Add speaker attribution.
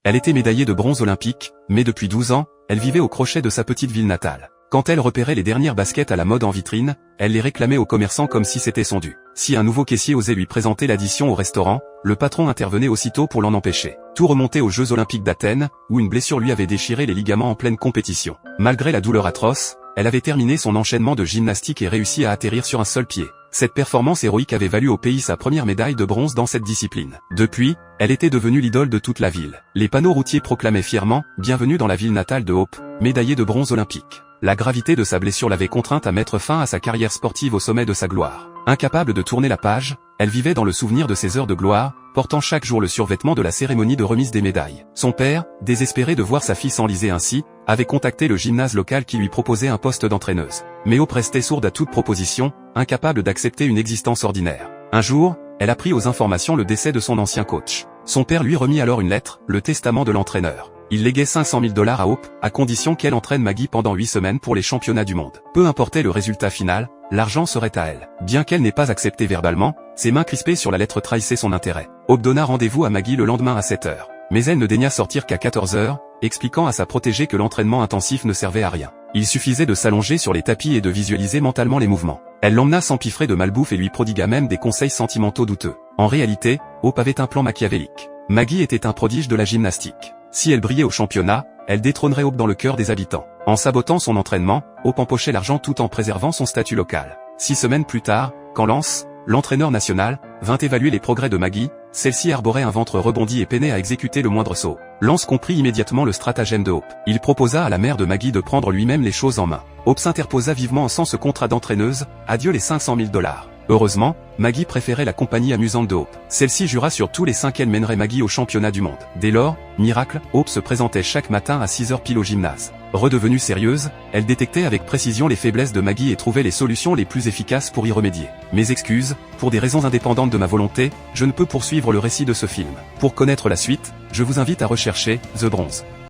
Speaker 1: Elle était médaillée de bronze olympique, mais depuis 12 ans, elle vivait au crochet de sa petite ville natale. Quand elle repérait les dernières baskets à la mode en vitrine, elle les réclamait aux commerçants comme si c'était son dû. Si un nouveau caissier osait lui présenter l'addition au restaurant, le patron intervenait aussitôt pour l'en empêcher. Tout remontait aux Jeux Olympiques d'Athènes, où une blessure lui avait déchiré les ligaments en pleine compétition. Malgré la douleur atroce, elle avait terminé son enchaînement de gymnastique et réussi à atterrir sur un seul pied. Cette performance héroïque avait valu au pays sa première médaille de bronze dans cette discipline. Depuis, elle était devenue l'idole de toute la ville. Les panneaux routiers proclamaient fièrement « Bienvenue dans la ville natale de Hope, médaillée de bronze olympique ». La gravité de sa blessure l'avait contrainte à mettre fin à sa carrière sportive au sommet de sa gloire. Incapable de tourner la page, elle vivait dans le souvenir de ses heures de gloire, portant chaque jour le survêtement de la cérémonie de remise des médailles. Son père, désespéré de voir sa fille s'enliser ainsi, avait contacté le gymnase local qui lui proposait un poste d'entraîneuse. Mais Hope restait sourde à toute proposition, incapable d'accepter une existence ordinaire. Un jour, elle apprit aux informations le décès de son ancien coach. Son père lui remit alors une lettre, le testament de l'entraîneur. Il léguait $500 000 à Hope, à condition qu'elle entraîne Maggie pendant 8 semaines pour les championnats du monde. Peu importait le résultat final, l'argent serait à elle. Bien qu'elle n'ait pas accepté verbalement, ses mains crispées sur la lettre trahissaient son intérêt. Hope donna rendez-vous à Maggie le lendemain à 7 h. Mais elle ne daigna sortir qu'à 14 h, expliquant à sa protégée que l'entraînement intensif ne servait à rien. Il suffisait de s'allonger sur les tapis et de visualiser mentalement les mouvements. Elle l'emmena s'empiffrer de malbouffe et lui prodigua même des conseils sentimentaux douteux. En réalité, Hope avait un plan machiavélique. Maggie était un prodige de la gymnastique. Si elle brillait au championnat, elle détrônerait Hope dans le cœur des habitants. En sabotant son entraînement, Hope empochait l'argent tout en préservant son statut local. 6 semaines plus tard, quand Lance, l'entraîneur national, vint évaluer les progrès de Maggie, celle-ci arborait un ventre rebondi et peinait à exécuter le moindre saut. Lance comprit immédiatement le stratagème de Hope. Il proposa à la mère de Maggie de prendre lui-même les choses en main. Hope s'interposa vivement sans ce contrat d'entraîneuse, adieu les $500 000. Heureusement, Maggie préférait la compagnie amusante de Hope. Celle-ci jura sur tous les 5 qu'elle mènerait Maggie au championnat du monde. Dès lors, miracle, Hope se présentait chaque matin à 6 h pile au gymnase. Redevenue sérieuse, elle détectait avec précision les faiblesses de Maggie et trouvait les solutions les plus efficaces pour y remédier. Mes excuses, pour des raisons indépendantes de ma volonté, je ne peux poursuivre le récit de ce film. Pour connaître la suite, je vous invite à rechercher The Bronze.